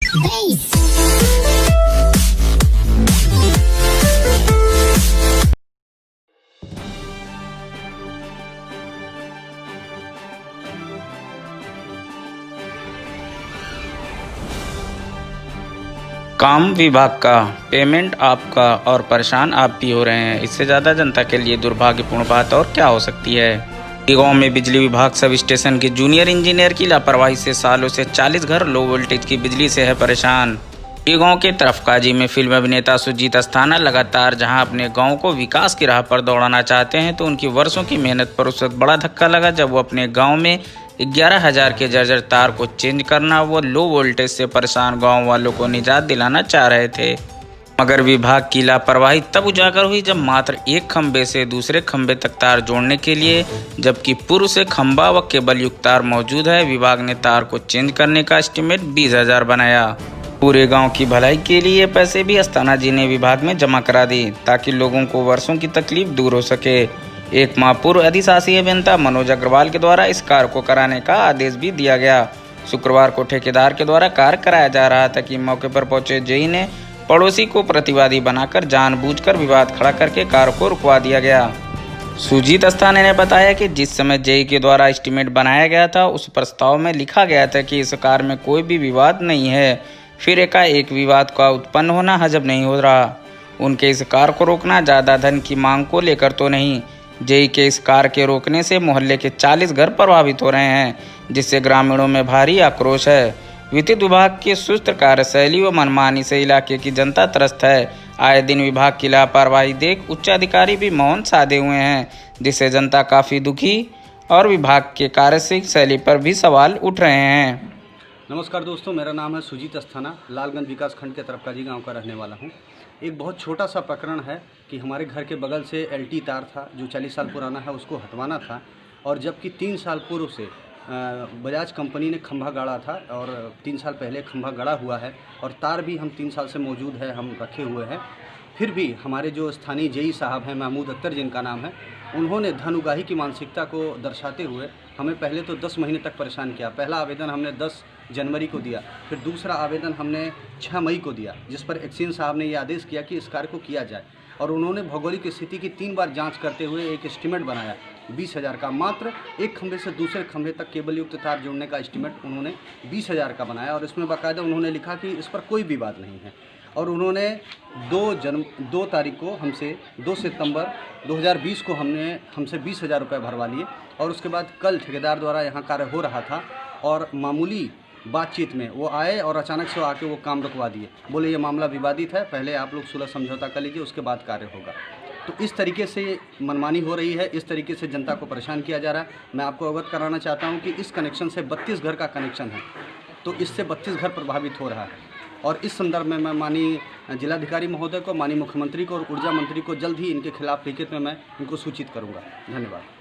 काम विभाग का, पेमेंट आपका और परेशान आप भी हो रहे हैं। इससे ज़्यादा जनता के लिए दुर्भाग्यपूर्ण बात और क्या हो सकती है। गांव में बिजली विभाग सब स्टेशन के जूनियर इंजीनियर की लापरवाही से सालों से 40 घर लो वोल्टेज की बिजली से है परेशान। गांव के तरफकाजी में फिल्म अभिनेता सुजीत अस्थाना लगातार जहां अपने गांव को विकास की राह पर दौड़ाना चाहते हैं, तो उनकी वर्षों की मेहनत पर उस वक्त बड़ा धक्का लगा जब वो अपने गांव में 11,000 के जर्जर तार को चेंज करना वो लो वोल्टेज से परेशान गांव वालों को निजात दिलाना चाह रहे थे। मगर विभाग की लापरवाही तब उजागर हुई जब मात्र एक खंबे से दूसरे खंबे तक तार जोड़ने के लिए, जबकि पूर्व से खंबा व केबल युक्त तार मौजूद है, विभाग ने तार को चेंज करने का एस्टीमेट 20,000 बनाया। पूरे गांव की भलाई के लिए पैसे भी अस्थाना जी ने विभाग में जमा करा दी ताकि लोगों को वर्षों की तकलीफ दूर हो सके। एक माह पूर्व अधिशासी अभियंता मनोज अग्रवाल के द्वारा इस कार्य को कराने का आदेश भी दिया गया। शुक्रवार को ठेकेदार के द्वारा कार्य कराया जा रहा था कि मौके पर पहुंचे जेई ने पड़ोसी को प्रतिवादी बनाकर जानबूझकर विवाद खड़ा करके कार्य को रुकवा दिया गया। सुजीत अस्थाना ने बताया कि जिस समय जेई के द्वारा एस्टीमेट बनाया गया था, उस प्रस्ताव में लिखा गया था कि इस कार्य में कोई भी विवाद नहीं है। फिर एकाएक विवाद का उत्पन्न होना हजम नहीं हो रहा। उनके इस कार्य को रोकना ज़्यादा धन की मांग को लेकर तो नहीं, जेई के इस कार्य के रोकने से मोहल्ले के 40 घर प्रभावित हो रहे हैं, जिससे ग्रामीणों में भारी आक्रोश है। विद्युत विभाग की सुस्त कार्यशैली व मनमानी से इलाके की जनता त्रस्त है। आए दिन विभाग की लापरवाही देख उच्च अधिकारी भी मौन साधे हुए हैं, जिससे जनता काफ़ी दुखी और विभाग के कार्यशैली पर भी सवाल उठ रहे हैं। नमस्कार दोस्तों, मेरा नाम है सुजीत अस्थाना, लालगंज विकास खंड के तरफकाजी गांव का रहने वाला हूं। एक बहुत छोटा सा प्रकरण है कि हमारे घर के बगल से एलटी तार था जो 40 साल पुराना है, उसको हटवाना था। और जबकि 3 साल पूर्व से बजाज कंपनी ने खंभा गाड़ा था और 3 साल पहले खंभा गड़ा हुआ है और तार भी हम 3 साल से मौजूद है, हम रखे हुए हैं। फिर भी हमारे जो स्थानीय जेई साहब हैं, महमूद अख्तर जिनका नाम है, उन्होंने धन उगाही की मानसिकता को दर्शाते हुए हमें पहले तो 10 महीने तक परेशान किया। पहला आवेदन हमने 10 जनवरी को दिया, फिर दूसरा आवेदन हमने 6 मई को दिया, जिस पर एक्सीन साहब ने ये आदेश किया कि इस कार्य को किया जाए। और उन्होंने भौगोलिक स्थिति की 3 बार जांच करते हुए एक एस्टीमेट बनाया 20,000 का। मात्र एक खंभे से दूसरे खंभे तक केबल युक्त तार जोड़ने का एस्टीमेट उन्होंने 20,000 का बनाया और इसमें बाकायदा उन्होंने लिखा कि इस पर कोई विवाद नहीं है। और उन्होंने 2 तारीख को हमसे 2 सितंबर 2020 को हमसे 20,000 रुपये भरवा लिए। और उसके बाद कल ठेकेदार द्वारा यहाँ कार्य हो रहा था और मामूली बातचीत में वो आए और अचानक से आके वो काम रुकवा दिए। बोले ये मामला विवादित है, पहले आप लोग सुलह समझौता कर लीजिए, उसके बाद कार्य होगा। तो इस तरीके से मनमानी हो रही है, इस तरीके से जनता को परेशान किया जा रहा है। मैं आपको अवगत कराना चाहता हूँ कि इस कनेक्शन से 32 घर का कनेक्शन है, तो इससे 32 घर प्रभावित हो रहा है। और इस संदर्भ में मैं माननीय जिलाधिकारी महोदय को, माननीय मुख्यमंत्री को और ऊर्जा मंत्री को जल्द ही इनके खिलाफ लिखित में मैं इनको सूचित करूँगा। धन्यवाद।